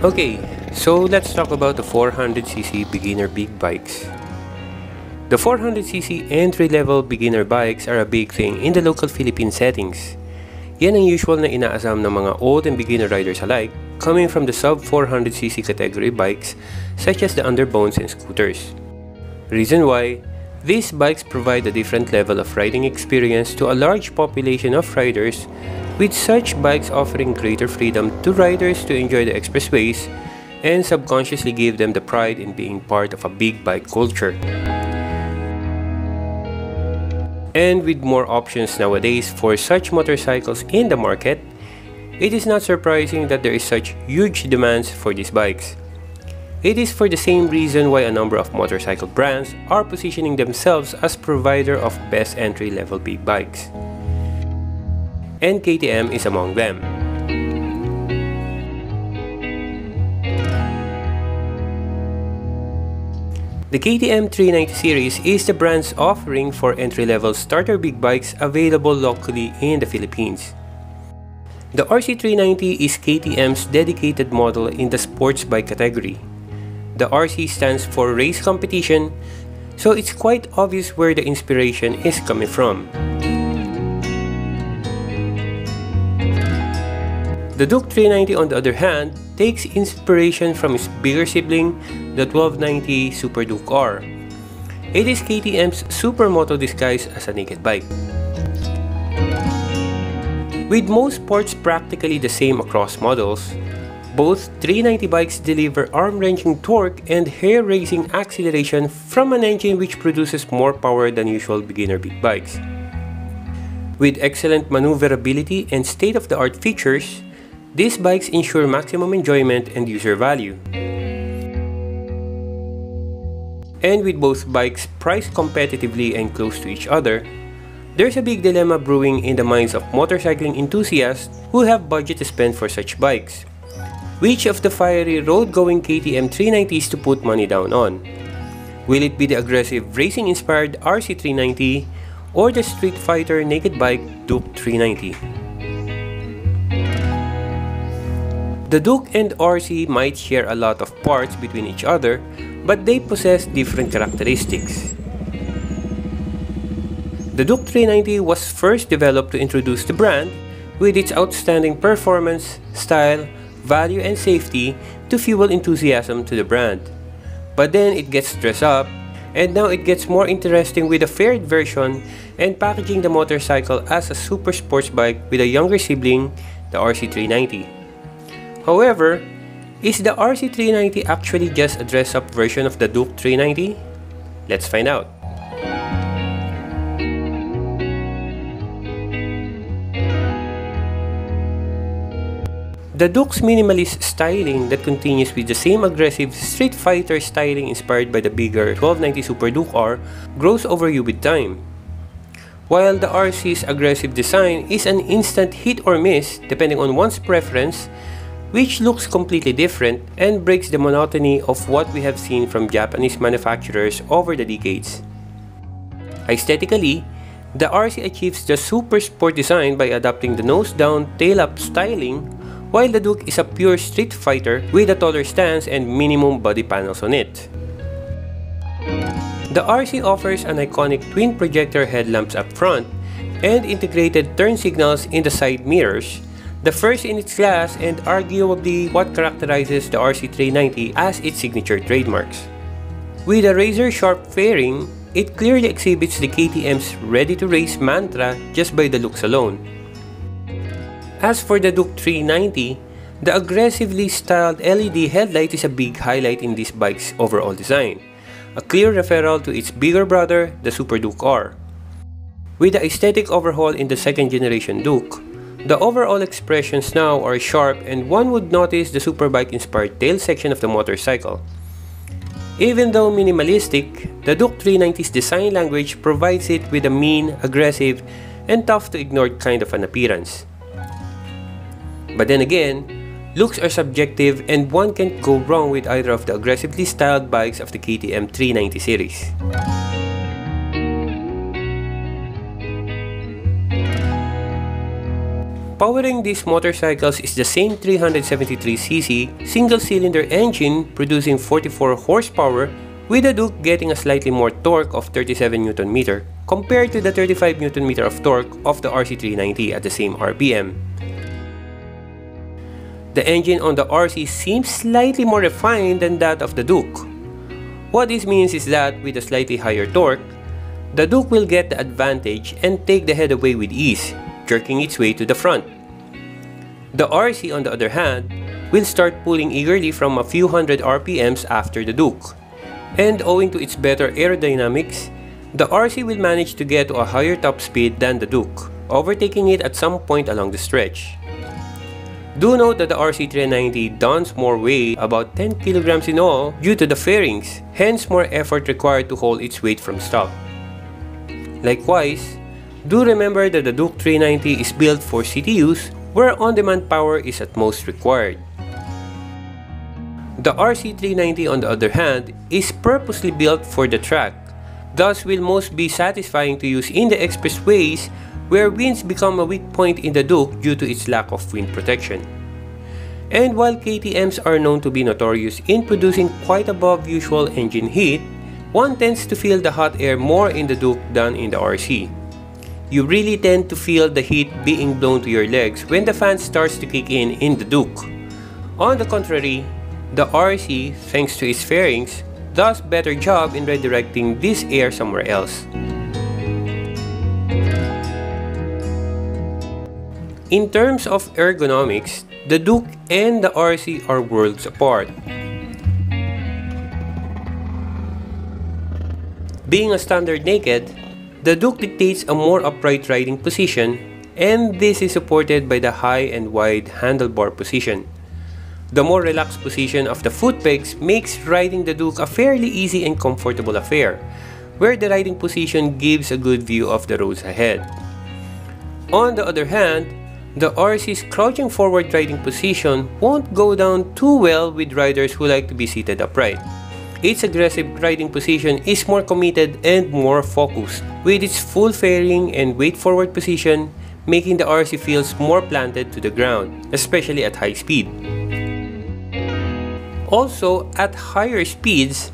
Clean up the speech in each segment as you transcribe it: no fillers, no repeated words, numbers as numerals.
Okay, so let's talk about the 400cc beginner big bikes. The 400cc entry-level beginner bikes are a big thing in the local Philippine settings. Yan ang usual na inaasam ng mga old and beginner riders alike, coming from the sub 400cc category bikes such as the underbones and scooters. Reason why, these bikes provide a different level of riding experience to a large population of riders, with such bikes offering greater freedom to riders to enjoy the expressways and subconsciously give them the pride in being part of a big bike culture. And with more options nowadays for such motorcycles in the market, it is not surprising that there is such huge demands for these bikes. It is for the same reason why a number of motorcycle brands are positioning themselves as provider of best entry-level big bikes. And KTM is among them. The KTM 390 series is the brand's offering for entry-level starter big bikes available locally in the Philippines. The RC390 is KTM's dedicated model in the sports bike category. The RC stands for race competition, so it's quite obvious where the inspiration is coming from. The DUKE390, on the other hand, takes inspiration from its bigger sibling, the 1290 Super Duke R. It is KTM's supermoto disguised as a naked bike. With most parts practically the same across models, both 390 bikes deliver arm-wrenching torque and hair-raising acceleration from an engine which produces more power than usual beginner big bikes. With excellent maneuverability and state-of-the-art features, these bikes ensure maximum enjoyment and user value. And with both bikes priced competitively and close to each other, there's a big dilemma brewing in the minds of motorcycling enthusiasts who have budget to spend for such bikes. Which of the fiery road-going KTM 390s to put money down on? Will it be the aggressive racing-inspired RC390 or the Street Fighter naked bike DUKE390? The Duke and RC might share a lot of parts between each other, but they possess different characteristics. The DUKE390 was first developed to introduce the brand with its outstanding performance, style, value and safety to fuel enthusiasm to the brand. But then it gets dressed up, and now it gets more interesting with a faired version and packaging the motorcycle as a super sports bike with a younger sibling, the RC390. However, is the RC390 actually just a dress-up version of the DUKE390? Let's find out. The Duke's minimalist styling that continues with the same aggressive Street Fighter styling inspired by the bigger 1290 Super Duke R grows over you with time. While the RC's aggressive design is an instant hit or miss depending on one's preference, which looks completely different and breaks the monotony of what we have seen from Japanese manufacturers over the decades. Aesthetically, the RC achieves the super sport design by adopting the nose-down, tail-up styling, while the Duke is a pure street fighter with a taller stance and minimum body panels on it. The RC offers an iconic twin projector headlamps up front and integrated turn signals in the side mirrors, the first in its class and arguably what characterizes the RC390 as its signature trademarks. With a razor-sharp fairing, it clearly exhibits the KTM's ready-to-race mantra just by the looks alone. As for the DUKE390, the aggressively styled LED headlight is a big highlight in this bike's overall design, a clear referral to its bigger brother, the Super Duke R. With the aesthetic overhaul in the second-generation Duke, the overall expressions now are sharp and one would notice the superbike-inspired tail section of the motorcycle. Even though minimalistic, the DUKE390's design language provides it with a mean, aggressive, and tough-to-ignore kind of an appearance. But then again, looks are subjective and one can't go wrong with either of the aggressively styled bikes of the KTM 390 series. Powering these motorcycles is the same 373cc single-cylinder engine producing 44 horsepower, with the Duke getting a slightly more torque of 37 Nm compared to the 35 Nm of torque of the RC390 at the same RPM. The engine on the RC seems slightly more refined than that of the Duke. What this means is that with a slightly higher torque, the Duke will get the advantage and take the head away with ease, jerking its way to the front. The RC, on the other hand, will start pulling eagerly from a few hundred RPMs after the Duke. And owing to its better aerodynamics, the RC will manage to get to a higher top speed than the Duke, overtaking it at some point along the stretch. Do note that the RC390 dons more weight, about 10 kg in all, due to the fairings, hence more effort required to hold its weight from stock. Likewise, do remember that the DUKE390 is built for city use where on-demand power is at most required. The RC390, on the other hand, is purposely built for the track, thus will most be satisfying to use in the expressways where winds become a weak point in the Duke due to its lack of wind protection. And while KTMs are known to be notorious in producing quite above usual engine heat, one tends to feel the hot air more in the Duke than in the RC. You really tend to feel the heat being blown to your legs when the fan starts to kick in the Duke. On the contrary, the RC, thanks to its fairings, does better job in redirecting this air somewhere else. In terms of ergonomics, the Duke and the RC are worlds apart. Being a standard naked, the Duke dictates a more upright riding position, and this is supported by the high and wide handlebar position. The more relaxed position of the foot pegs makes riding the Duke a fairly easy and comfortable affair, where the riding position gives a good view of the roads ahead. On the other hand, the RC's crouching forward riding position won't go down too well with riders who like to be seated upright. Its aggressive riding position is more committed and more focused, with its full fairing and weight forward position making the RC feels more planted to the ground, especially at high speed. Also, at higher speeds,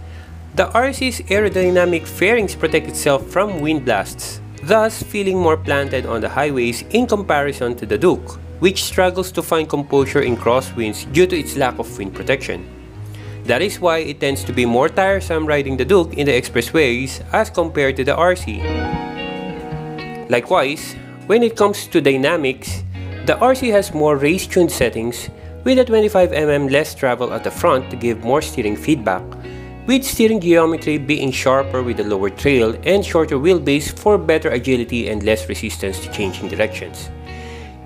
the RC's aerodynamic fairings protect itself from wind blasts, thus feeling more planted on the highways in comparison to the Duke, which struggles to find composure in crosswinds due to its lack of wind protection. That is why it tends to be more tiresome riding the Duke in the expressways as compared to the RC. Likewise, when it comes to dynamics, the RC has more race-tuned settings with a 25mm less travel at the front to give more steering feedback, with steering geometry being sharper with a lower trail and shorter wheelbase for better agility and less resistance to changing directions.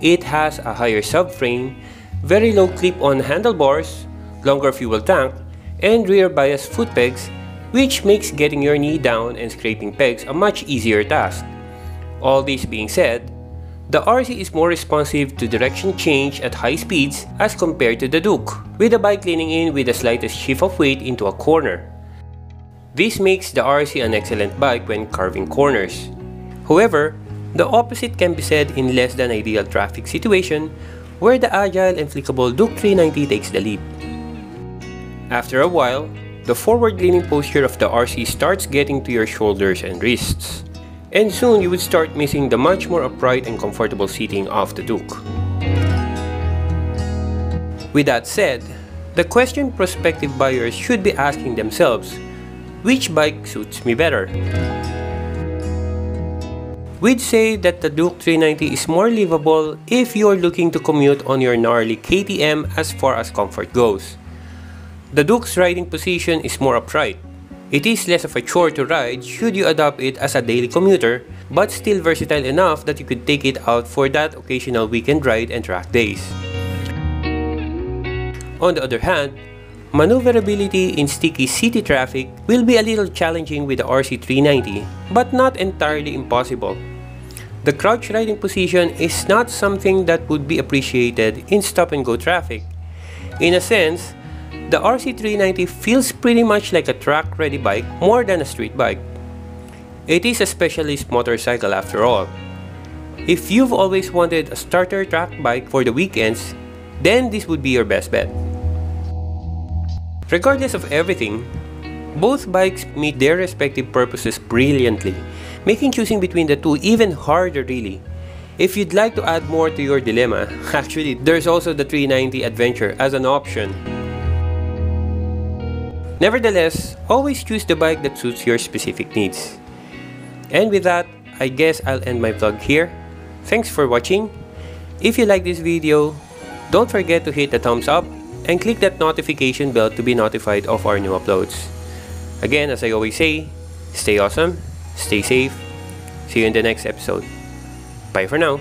It has a higher subframe, very low clip-on handlebars, longer fuel tank, and rear bias foot pegs, which makes getting your knee down and scraping pegs a much easier task. All this being said, the RC is more responsive to direction change at high speeds as compared to the Duke, with the bike leaning in with the slightest shift of weight into a corner. This makes the RC an excellent bike when carving corners. However, the opposite can be said in less than ideal traffic situation, where the agile and flexible DUKE390 takes the lead. After a while, the forward-leaning posture of the RC starts getting to your shoulders and wrists, and soon you would start missing the much more upright and comfortable seating of the Duke. With that said, the question prospective buyers should be asking themselves, which bike suits me better? We'd say that the DUKE390 is more livable if you're looking to commute on your gnarly KTM as far as comfort goes. The Duke's riding position is more upright. It is less of a chore to ride should you adopt it as a daily commuter, but still versatile enough that you could take it out for that occasional weekend ride and track days. On the other hand, maneuverability in sticky city traffic will be a little challenging with the RC390, but not entirely impossible. The crouch riding position is not something that would be appreciated in stop-and-go traffic. In a sense, the RC390 feels pretty much like a track-ready bike more than a street bike. It is a specialist motorcycle after all. If you've always wanted a starter track bike for the weekends, then this would be your best bet. Regardless of everything, both bikes meet their respective purposes brilliantly, making choosing between the two even harder really. If you'd like to add more to your dilemma, actually there's also the 390 Adventure as an option. Nevertheless, always choose the bike that suits your specific needs. And with that, I guess I'll end my vlog here. Thanks for watching. If you like this video, don't forget to hit the thumbs up and click that notification bell to be notified of our new uploads. Again, as I always say, stay awesome, stay safe. See you in the next episode. Bye for now.